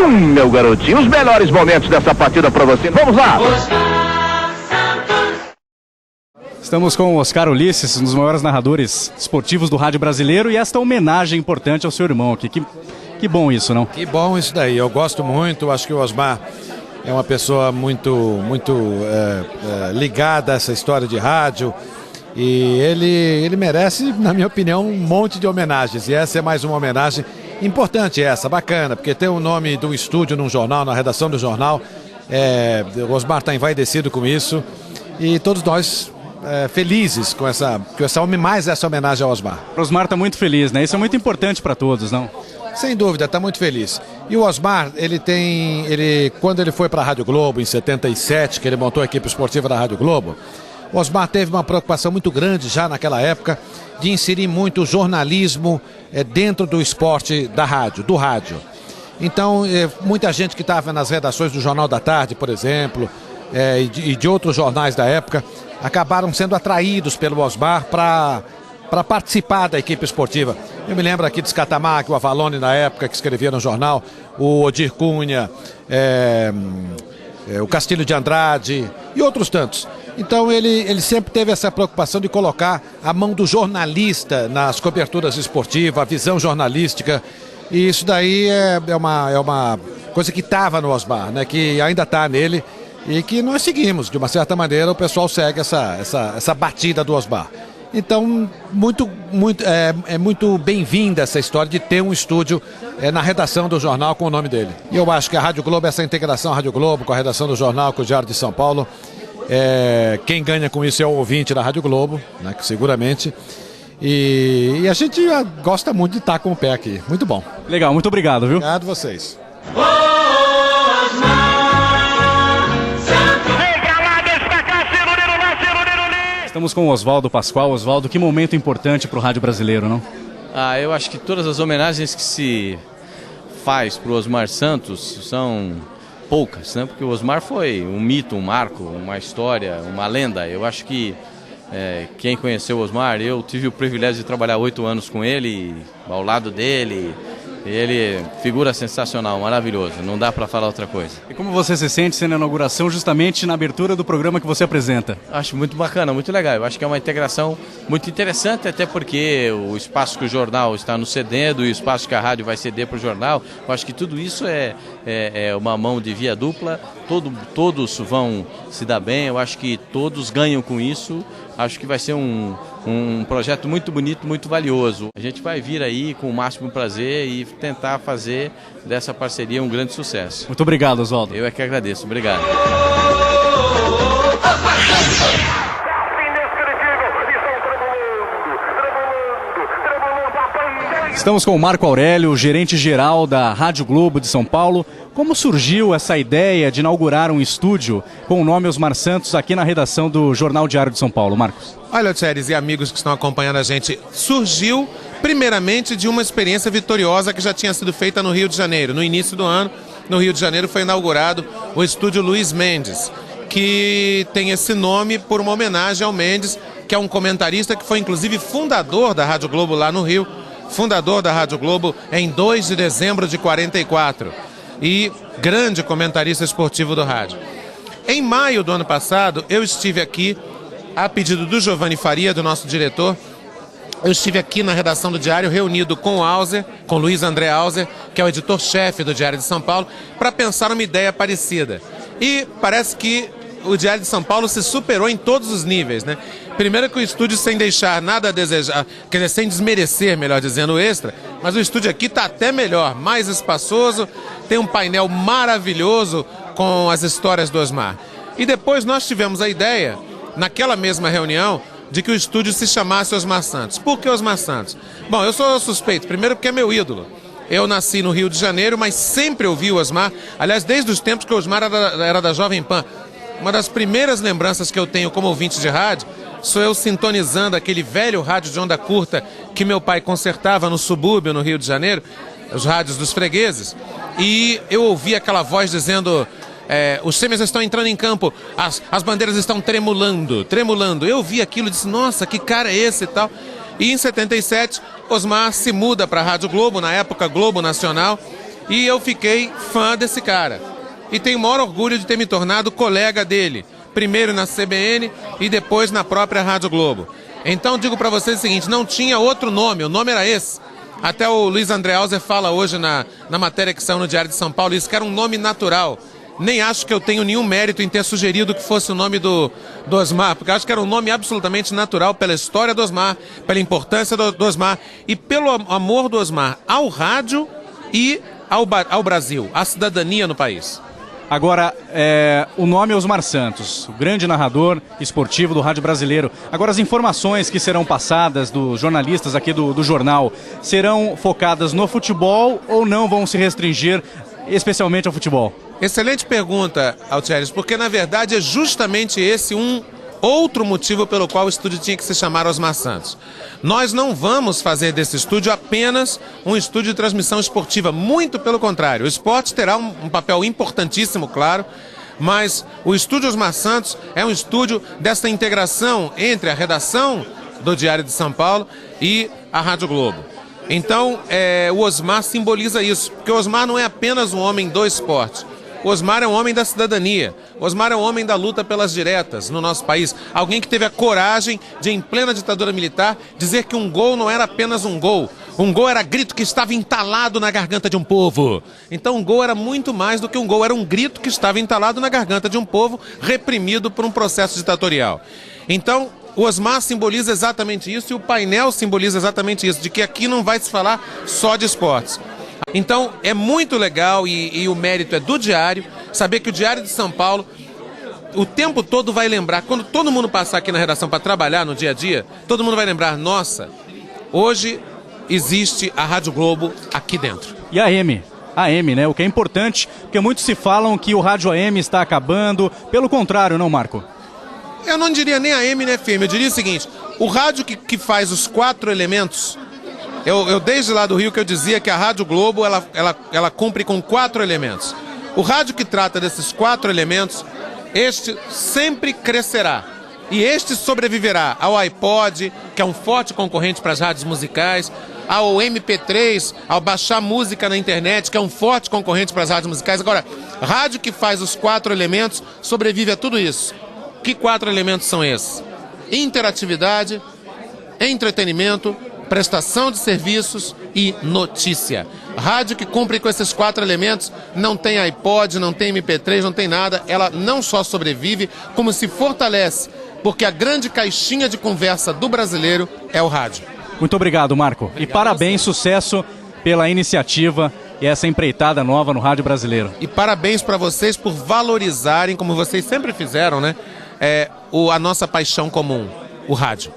Meu garotinho, os melhores momentos dessa partida para você. Vamos lá! Estamos com o Oscar Ulisses, um dos maiores narradores esportivos do rádio brasileiro, e esta homenagem importante ao seu irmão aqui. Que bom isso, não? Que bom isso daí, eu gosto muito, acho que o Osmar é uma pessoa muito ligada a essa história de rádio, e ele merece, na minha opinião, um monte de homenagens, e essa é mais uma homenagem importante, bacana, porque tem o nome do estúdio num jornal, na redação do jornal, o Osmar está envaidecido com isso, e todos nós felizes com essa homenagem ao Osmar. O Osmar está muito feliz, né? Isso é muito importante para todos, não? Sem dúvida, está muito feliz. E o Osmar, quando ele foi para a Rádio Globo, em 77, que ele montou a equipe esportiva da Rádio Globo, o Osmar teve uma preocupação muito grande já naquela época de inserir muito o jornalismo dentro do esporte do rádio. Então, muita gente que estava nas redações do Jornal da Tarde, por exemplo, e de outros jornais da época, acabaram sendo atraídos pelo Osmar para participar da equipe esportiva. Eu me lembro aqui de Scatamac, o Avalone na época, que escrevia no jornal, o Odir Cunha, o Castilho de Andrade e outros tantos. Então ele sempre teve essa preocupação de colocar a mão do jornalista nas coberturas esportivas, a visão jornalística, e isso daí é uma coisa que estava no Osmar, né, que ainda está nele, e que nós seguimos, de uma certa maneira o pessoal segue essa batida do Osmar. Então, é muito bem-vinda essa história de ter um estúdio na redação do jornal com o nome dele. E eu acho que a Rádio Globo, essa integração Rádio Globo com a redação do jornal, com o Diário de São Paulo, quem ganha com isso é o ouvinte da Rádio Globo, né, que seguramente. E a gente gosta muito de estar com o pé aqui. Muito bom. Legal, muito obrigado, viu? Obrigado a vocês. Estamos com o Oswaldo Pascoal. Oswaldo, que momento importante para o rádio brasileiro, não? Eu acho que todas as homenagens que se faz para o Osmar Santos são poucas, né? Porque o Osmar foi um mito, um marco, uma história, uma lenda. Eu acho que quem conheceu o Osmar, eu tive o privilégio de trabalhar 8 anos com ele, ao lado dele. Ele, figura sensacional, maravilhoso, não dá para falar outra coisa. E como você se sente sendo a inauguração justamente na abertura do programa que você apresenta? Acho muito bacana, muito legal. Eu acho que é uma integração muito interessante, até porque o espaço que o jornal está nos cedendo e o espaço que a rádio vai ceder para o jornal, eu acho que tudo isso é uma mão de via dupla, todos vão se dar bem, eu acho que todos ganham com isso. Acho que vai ser um projeto muito bonito, muito valioso. A gente vai vir aí com o máximo prazer e tentar fazer dessa parceria um grande sucesso. Muito obrigado, Oswaldo. Eu é que agradeço. Obrigado. Estamos com o Marco Aurélio, gerente-geral da Rádio Globo de São Paulo. Como surgiu essa ideia de inaugurar um estúdio com o nome Osmar Santos aqui na redação do Jornal Diário de São Paulo, Marcos? Olha, Tcheres e amigos que estão acompanhando a gente, surgiu primeiramente de uma experiência vitoriosa que já tinha sido feita no Rio de Janeiro. No início do ano, no Rio de Janeiro, foi inaugurado o estúdio Luiz Mendes, que tem esse nome por uma homenagem ao Mendes, que é um comentarista que foi inclusive fundador da Rádio Globo lá no Rio, fundador da Rádio Globo em 2 de dezembro de 44 e grande comentarista esportivo do rádio. Em maio do ano passado, eu estive aqui, a pedido do Giovanni Faria, do nosso diretor, eu estive aqui na redação do Diário, reunido com o Auser, com o Luiz André Auser, que é o editor-chefe do Diário de São Paulo, para pensar uma ideia parecida. E parece que o Diário de São Paulo se superou em todos os níveis, né? Primeiro que o estúdio, sem deixar nada a desejar, quer dizer, sem desmerecer, melhor dizendo, o extra, mas o estúdio aqui está até melhor, mais espaçoso, tem um painel maravilhoso com as histórias do Osmar. E depois nós tivemos a ideia, naquela mesma reunião, de que o estúdio se chamasse Osmar Santos. Por que Osmar Santos? Bom, eu sou suspeito, primeiro porque é meu ídolo. Eu nasci no Rio de Janeiro, mas sempre ouvi o Osmar, aliás, desde os tempos que o Osmar era da Jovem Pan. Uma das primeiras lembranças que eu tenho como ouvinte de rádio sou eu sintonizando aquele velho rádio de onda curta que meu pai consertava no subúrbio, no Rio de Janeiro, os rádios dos fregueses, e eu ouvi aquela voz dizendo: os sêmios estão entrando em campo, as bandeiras estão tremulando. Eu vi aquilo e disse: nossa, que cara é esse e tal. E em 77, Osmar se muda para a Rádio Globo, na época Globo Nacional, E eu fiquei fã desse cara. E tenho o maior orgulho de ter me tornado colega dele. Primeiro na CBN e depois na própria Rádio Globo. Então digo para vocês o seguinte, não tinha outro nome, o nome era esse. Até o Luiz André Hauser fala hoje na matéria que saiu no Diário de São Paulo, isso que era um nome natural. Nem acho que eu tenho nenhum mérito em ter sugerido que fosse o nome do Osmar, porque acho que era um nome absolutamente natural pela história do Osmar, pela importância do Osmar e pelo amor do Osmar ao rádio e ao Brasil, à cidadania no país. Agora, o nome é Osmar Santos, o grande narrador esportivo do rádio brasileiro. Agora, as informações que serão passadas dos jornalistas aqui do jornal serão focadas no futebol ou não vão se restringir especialmente ao futebol? Excelente pergunta, Altieres, porque na verdade é justamente esse um outro motivo pelo qual o estúdio tinha que se chamar Osmar Santos. Nós não vamos fazer desse estúdio apenas um estúdio de transmissão esportiva, muito pelo contrário. O esporte terá um papel importantíssimo, claro, mas o estúdio Osmar Santos é um estúdio dessa integração entre a redação do Diário de São Paulo e a Rádio Globo. Então, o Osmar simboliza isso, porque o Osmar não é apenas um homem do esporte. O Osmar é um homem da cidadania. O Osmar é um homem da luta pelas diretas no nosso país. Alguém que teve a coragem de, em plena ditadura militar, dizer que um gol não era apenas um gol. Um gol era grito que estava entalado na garganta de um povo. Então um gol era muito mais do que um gol. Era um grito que estava entalado na garganta de um povo reprimido por um processo ditatorial. Então o Osmar simboliza exatamente isso e o painel simboliza exatamente isso, de que aqui não vai se falar só de esportes. Então é muito legal e o mérito é do Diário, saber que o Diário de São Paulo o tempo todo vai lembrar, quando todo mundo passar aqui na redação para trabalhar no dia a dia, todo mundo vai lembrar, nossa, hoje existe a Rádio Globo aqui dentro. E a AM, né? O que é importante, porque muitos se falam que o rádio AM está acabando, pelo contrário, não, Marco? Eu não diria nem AM nem FM, eu diria o seguinte, o rádio que faz os 4 elementos... Eu desde lá do Rio que eu dizia que a Rádio Globo ela cumpre com 4 elementos. O rádio que trata desses 4 elementos, este sempre crescerá. E este sobreviverá ao iPod, que é um forte concorrente para as rádios musicais, ao MP3, ao baixar música na internet, que é um forte concorrente para as rádios musicais. Agora, rádio que faz os 4 elementos sobrevive a tudo isso. Que 4 elementos são esses? Interatividade, entretenimento, prestação de serviços e notícia. Rádio que cumpre com esses 4 elementos, não tem iPod, não tem MP3, não tem nada, ela não só sobrevive, como se fortalece, porque a grande caixinha de conversa do brasileiro é o rádio. Muito obrigado, Marco. Obrigado, e parabéns, sucesso pela iniciativa e essa empreitada nova no rádio brasileiro. E parabéns para vocês por valorizarem, como vocês sempre fizeram, né, a nossa paixão comum, o rádio.